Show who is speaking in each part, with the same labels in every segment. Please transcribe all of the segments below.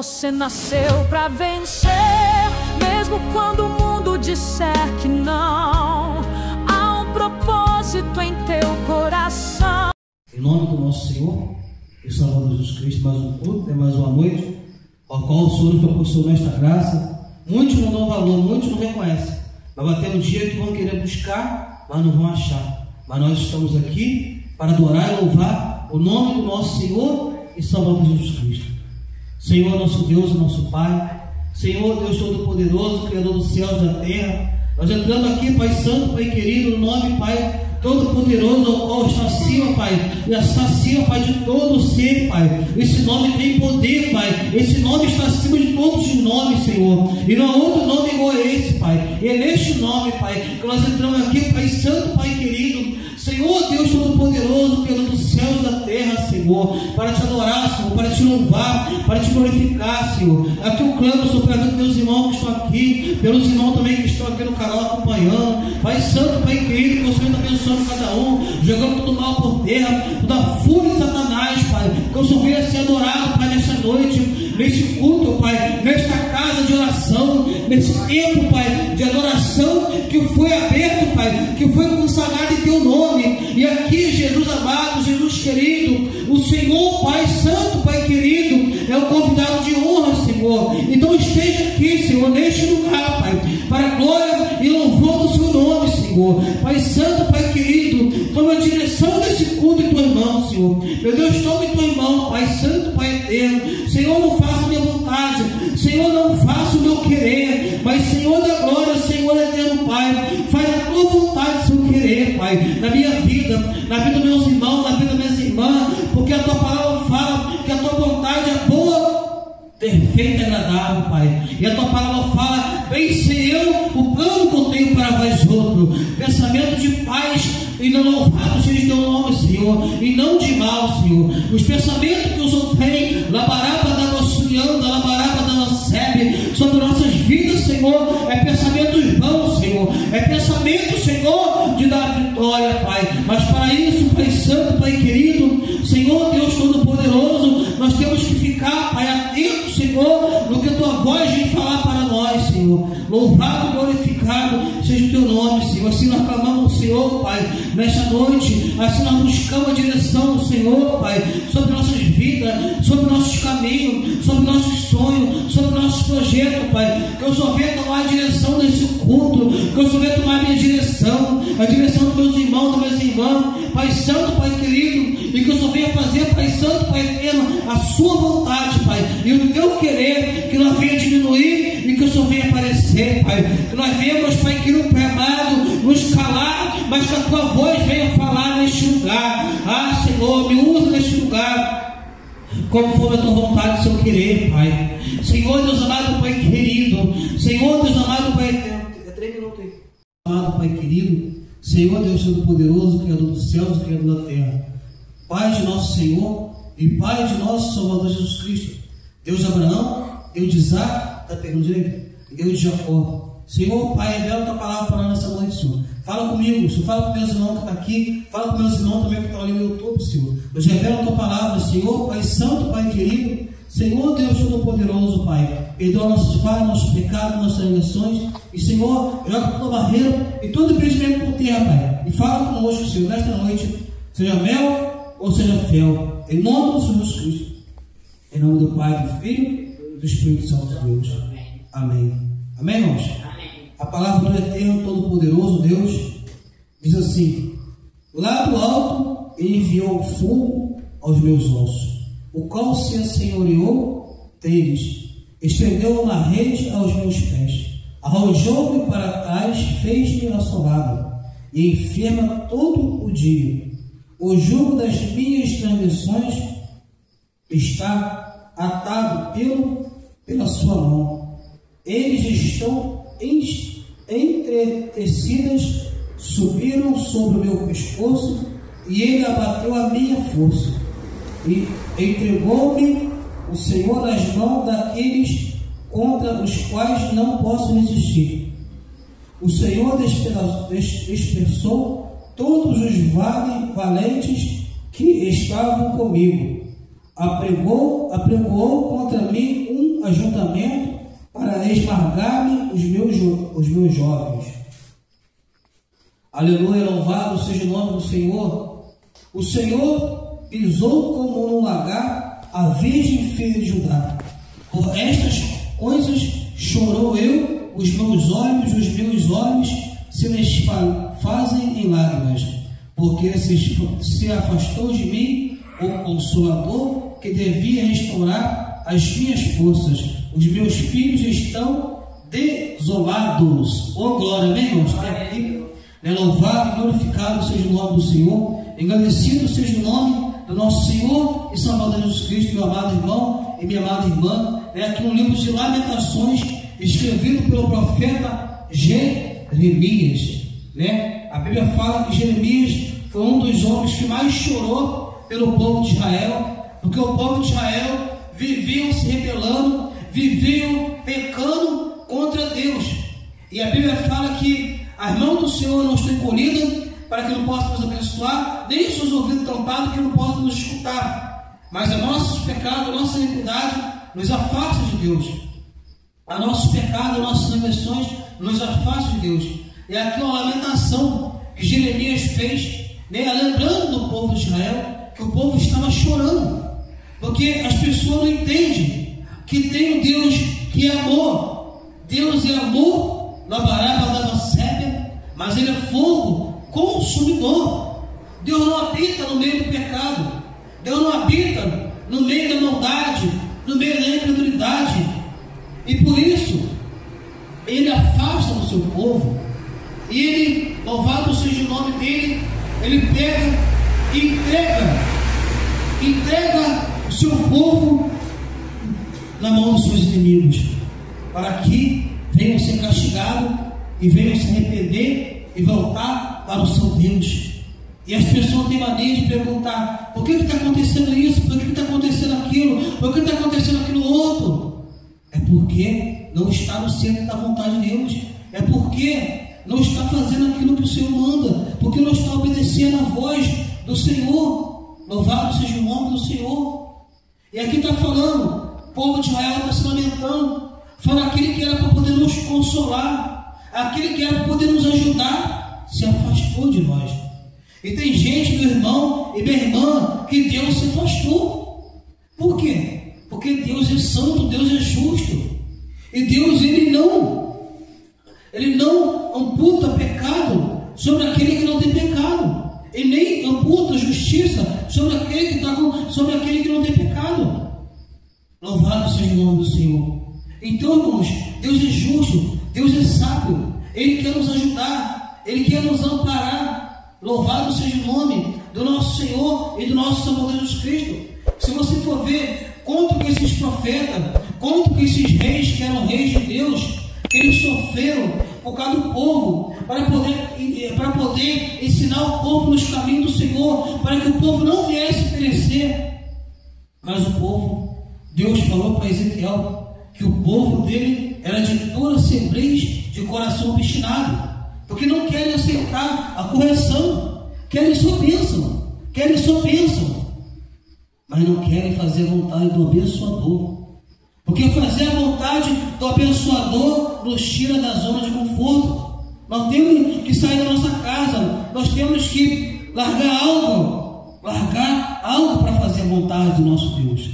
Speaker 1: Você nasceu pra vencer, mesmo quando o mundo disser que não. Há um propósito em teu coração.
Speaker 2: Em nome do nosso Senhor e Salvador Jesus Cristo, mais um culto, mais uma noite, ao qual o Senhor nos proporcionou esta graça. Muitos não dão valor, muitos não reconhecem. Mas vai ter um dia que vão querer buscar, mas não vão achar. Mas nós estamos aqui para adorar e louvar o nome do nosso Senhor e Salvador Jesus Cristo. Senhor, nosso Deus e nosso Pai, Senhor, Deus Todo-Poderoso, Criador dos céus e da terra, nós entramos aqui, Pai Santo, Pai querido, no nome, Pai Todo-Poderoso, ao qual está acima, Pai, e está acima, Pai, de todo o ser, Pai. Esse nome tem poder, Pai. Esse nome está acima de todos os nomes, Senhor. E não há outro nome igual a esse, Pai. E é neste nome, Pai, que nós entramos aqui, Pai Santo, Pai querido, Senhor, Deus Todo-Poderoso, Criador dos céus e da terra, Senhor, para te adorar, Senhor, para te louvar, para te glorificar, Senhor. Aqui eu clamo, Senhor, pela vida dos meus irmãos que estão aqui, pelos irmãos também que estão aqui no canal acompanhando. Pai Santo, Pai querido, que o Senhor está abençoando cada um, jogando todo mal por terra, toda a fúria de Satanás, Pai, que o Senhor venha ser adorado, Pai, nesta noite, neste culto, Pai, nesta casa de oração, nesse tempo, Pai, de adoração que foi aberto, Pai, que foi consagrado em Teu nome. E aqui, Jesus amado, Jesus querido, o Senhor, Pai Santo, Pai querido, é o convidado de honra, Senhor. Então esteja aqui, Senhor, neste lugar, Pai, para a glória e louvor do Seu nome, Senhor. Pai Santo, Pai querido, toma a direção desse culto em Tua mão, Senhor. Meu Deus, toma em Tua mão, Pai Santo, Pai eterno. Senhor, não faça a minha vontade, Senhor, não faça o meu querer, mas Senhor da glória, Senhor eterno, Pai, faz a Tua vontade, Seu querer, Pai, na minha vida, na vida dos meus irmãos, na vida das minhas irmãs, porque a Tua palavra fala que a Tua vontade é boa, perfeita e agradável, Pai. E a Tua palavra fala: bem sei eu o plano que eu tenho para vós outros, pensamento de paz e não louvado seja Teu nome, Senhor, e não de mal, Senhor. Os pensamentos que o Senhor tem, labaraba da nossurianda, labaraba da nossebe, sobre nossas vidas, Senhor, é pensamentos bons, Senhor, é pensamento, Senhor, de dar vitória, Pai. Mas para isso, Pai Santo, Pai querido, Senhor Deus Todo-Poderoso, nós temos que ficar, Pai, atento, Senhor, no que a Tua voz vem falar para nós, Senhor. Louvado, glorificado seja o Teu nome, Senhor. Assim nós clamamos o Senhor, Pai, nesta noite. Assim nós buscamos a direção do Senhor, Pai, sobre nossas vidas, sobre nossos caminhos, sobre nossos sonhos, sobre nossos projetos, Pai. Que eu só venha tomar a direção desse culto, que eu só venha tomar a minha direção, a direção dos meus irmãos, das minhas irmãs, Pai Santo, Pai querido, e que eu só venha fazer, Pai Santo, Pai eterno, a Sua vontade, Pai, e o Teu querer, que nós venha diminuir e que eu só venha aparecer, Pai, que nós venhamos, Pai querido, Pai amado, nos calar, mas que a Tua voz venha falar neste lugar. Ah, Senhor, me usa neste lugar, como for a Tua vontade, o Seu querer, Pai. Senhor Deus amado, Pai querido, Senhor Deus amado, Pai eterno, é 3 minutos aí. Amado Pai querido, Senhor Deus Todo-Poderoso, Criador dos céus e Criador da terra, Pai de nosso Senhor e Pai de nosso Salvador Jesus Cristo, Deus de Abraão, Deus de Isaac, está pegando direito? Deus de Jacó. Senhor, Pai, revela a Tua palavra para nós nessa noite, Senhor. Fala comigo, Senhor. Fala com meus irmãos que estão aqui. Fala com meus irmãos também que estão ali no YouTube, Senhor. Deus revela a Tua palavra, Senhor, Pai Santo, Pai querido. Senhor, Deus Todo-Poderoso, Pai. Perdoa nossos falhas, nossos pecados, nossas transgressões. E, Senhor, joga toda barreira e todo impedimento por terra, Pai. E fala conosco, Senhor, nesta noite. Seja mel ou seja fel. Em nome do Senhor Jesus Cristo. Em nome do Pai, do Filho e do Espírito Santo de Deus. Amém. Amém, irmãos? Amém. A palavra do Eterno Todo-Poderoso Deus diz assim: lá do alto Ele enviou fogo aos meus ossos, o qual se assenhoreou deles, estendeu uma rede aos meus pés, arrojou-me para trás, fez-me assolado e enferma todo o dia. O jugo das minhas transgressões está atado pela sua mão. Eles estão entretecidas, subiram sobre o meu pescoço, e Ele abateu a minha força. E entregou-me o Senhor nas mãos daqueles contra os quais não posso resistir. O Senhor dispersou todos os valentes que estavam comigo. Apregoou contra mim um ajuntamento para esmagar-me os meus jovens. Aleluia, louvado seja o nome do Senhor. O Senhor pisou como um lagar a virgem filha de Judá. Por estas coisas chorou eu, os meus olhos se desfazem em lágrimas, porque se afastou de mim o Consolador que devia restaurar as minhas forças. Os meus filhos estão desolados. Oh glória, amém, irmãos? Louvado e glorificado seja o nome do Senhor, engrandecido seja o nome do nosso Senhor e Salvador Jesus Cristo, meu amado irmão e minha amada irmã. Aqui no livro de Lamentações, escrevido pelo profeta Jeremias, a Bíblia fala que Jeremias foi um dos homens que mais chorou pelo povo de Israel, porque o povo de Israel viviam se rebelando, viviam pecando contra Deus, e a Bíblia fala que as mãos do Senhor não estão encolhidas para que não possa nos abençoar, nem os seus ouvidos tampados que não possam nos escutar, mas os nossos pecados, a nossa iniquidade nos afasta de Deus. A nossos pecados, as nossas transgressões nos afastam de Deus. E aqui uma lamentação que Jeremias fez, lembrando do povo de Israel, que o povo estava chorando, porque as pessoas não entendem que tem um Deus que é amor. Deus é amor, mas Ele é fogo consumidor. Deus não habita no meio do pecado, Deus não habita no meio da maldade, no meio da incredulidade, e por isso Ele afasta do seu povo, e Ele, louvado seja o nome dEle, Ele pega e entrega o seu povo na mão dos seus inimigos, para que venham ser castigados e venham se arrepender e voltar para o seu Deus. E as pessoas têm mania de perguntar: por que está acontecendo isso? Por que está acontecendo aquilo? Por que está acontecendo aquilo outro? É porque não está no centro da vontade de Deus. É porque não está fazendo aquilo que o Senhor manda, porque não está obedecendo a voz do Senhor. Louvado seja o nome do Senhor. E aqui está falando, o povo de Israel está se lamentando, falando aquele que era para poder nos consolar, aquele que era para poder nos ajudar, se afastou de nós. E tem gente, meu irmão e minha irmã, que Deus se afastou. Por quê? Porque Deus é santo, Deus é justo. E Deus, Ele não amputa pecado sobre aquele que não tem pecado. Ele nem amputa justiça sobre aquele que não tem pecado. Louvado seja o nome do Senhor. Então, irmãos, Deus é justo, Deus é sábio, Ele quer nos ajudar, Ele quer nos amparar. Louvado seja o nome do nosso Senhor e do nosso Salvador Jesus Cristo. Se você for ver quanto que esses profetas, quanto que esses reis que eram reis de Deus, que eles sofreram por causa do povo, para poder ensinar o povo nos caminhos do Senhor, para que o povo não viesse perecer. Mas o povo, Deus falou para Ezequiel que o povo dele era de toda semblez de coração obstinado, porque não querem aceitar a correção, querem só bênção, mas não querem fazer a vontade do abençoador, porque fazer a vontade do abençoador nos tira da zona de conforto. Nós temos que sair da nossa casa, nós temos que largar algo para fazer a vontade do nosso Deus.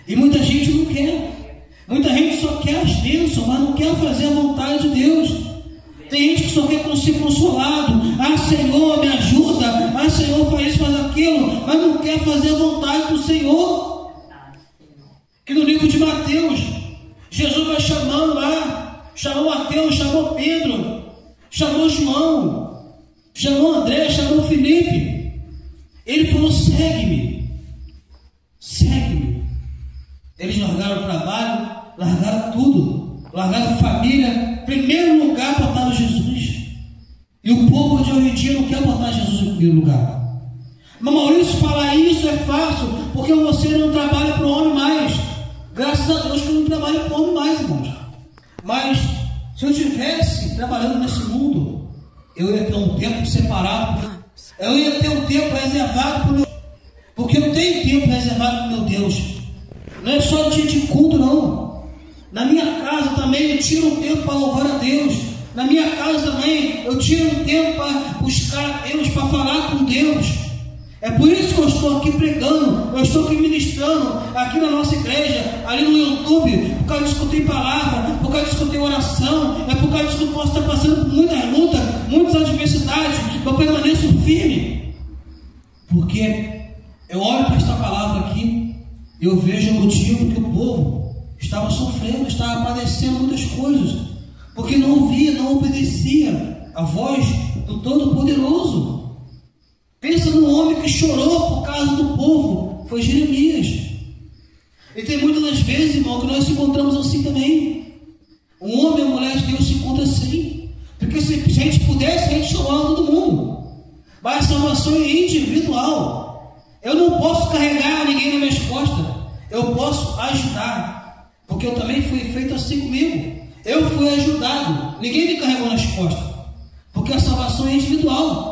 Speaker 2: E muita gente não quer, muita gente só quer as bênçãos, mas não quer fazer a vontade de Deus. Tem gente que só quer ser consolado. Ah, Senhor, me ajuda. Ah, Senhor, faz isso, faz aquilo. Mas não quer fazer a vontade do Senhor. Que no livro de Mateus, Jesus vai chamando lá. Chamou Mateus, chamou Pedro, chamou João, chamou André, chamou Felipe. Ele falou: segue-me. Segue-me. Eles largaram o trabalho, largaram tudo, largaram família. Primeiro lugar, botaram Jesus. E o povo de hoje em dia não quer botar Jesus em primeiro lugar. Mas Maurício, falar isso é fácil, porque você não trabalha para o homem mais. Graças a Deus que eu não trabalho para o homem mais, irmãos. Mas se eu estivesse trabalhando nesse mundo, eu ia ter um tempo separado, eu ia ter um tempo reservado para o meu, porque eu tenho tempo reservado para o meu Deus. Não é só dia de culto, não. Na minha casa também eu tiro um tempo para louvar a Deus. Na minha casa também eu tiro um tempo para buscar Deus, para falar com Deus. É por isso que eu estou aqui pregando, eu estou aqui ministrando, aqui na nossa igreja, ali no YouTube, por causa disso que eu tenho palavra, por causa disso que eu tenho oração, é por causa disso que eu posso estar passando por muitas lutas, muitas adversidades, eu permaneço firme. Porque eu olho para esta palavra aqui, eu vejo o motivo que o povo estava sofrendo, estava padecendo muitas coisas, porque não ouvia, não obedecia a voz do Todo-Poderoso. Pensa no homem que chorou por causa do povo, foi Jeremias. E tem muitas das vezes, irmão, que nós se encontramos assim também. Um homem ou mulher de Deus se encontra assim, porque se a gente pudesse, a gente chamava todo mundo. Mas a salvação é individual. Eu não posso carregar ninguém nas minhas costas, eu posso ajudar, porque eu também fui feito assim comigo. Eu fui ajudado, ninguém me carregou nas costas, porque a salvação é individual.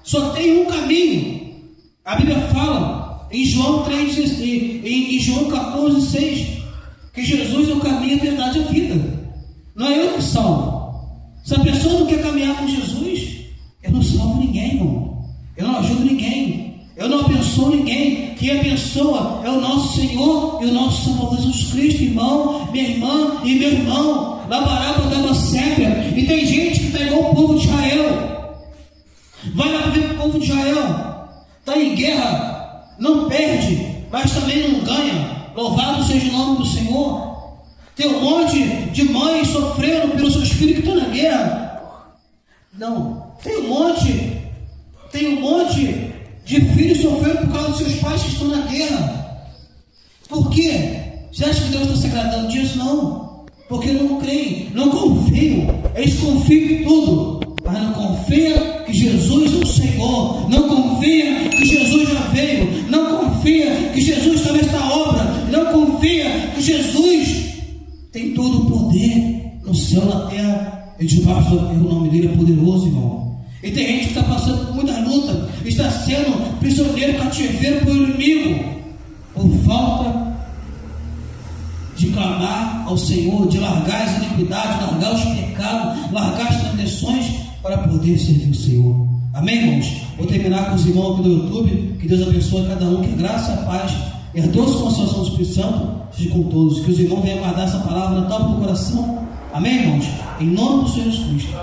Speaker 2: Só tem um caminho. A Bíblia fala em João 3, em João 14:6, que Jesus é o caminho, a verdade e a vida. Não é eu que salvo. Se a pessoa não quer caminhar com Jesus, eu não salvo ninguém, irmão. Eu não ajudo ninguém. Eu não abençoo ninguém. Quem abençoa é o nosso Senhor e o nosso Salvador Jesus Cristo, irmão, minha irmã e meu irmão. Labaraba da Sépia. E tem gente que está igual o povo de Israel. Vai lá ver o povo de Israel, está em guerra, não perde, mas também não ganha. Louvado seja o nome do Senhor. Tem um monte de mães sofrendo pelos seus filhos que estão na guerra. Não, tem um monte de filhos sofrendo por causa dos seus pais que estão na guerra. Por quê? Você acha que Deus está se agradando disso? Não, porque não creem, não confiam. Eles confiam em tudo, mas não confia que Jesus é o Senhor, não confia que Jesus já veio, não confia que Jesus está nesta obra, não confia que Jesus tem todo o poder no céu, na terra e debaixo da terra. O nome dele é poderoso, irmão. E tem gente que está passando por muitas lutas, está sendo prisioneiro, cativeiro pelo inimigo, por falta de clamar ao Senhor, de largar as iniquidades, largar os pecados, largar as transgressões, para poder servir o Senhor. Amém, irmãos? Vou terminar com os irmãos aqui do YouTube. Que Deus abençoe cada um, que a graça, a paz e a doce consolação do Espírito Santo seja com todos. Que os irmãos venham guardar essa palavra na tábua do coração. Amém, irmãos? Em nome do Senhor Jesus Cristo.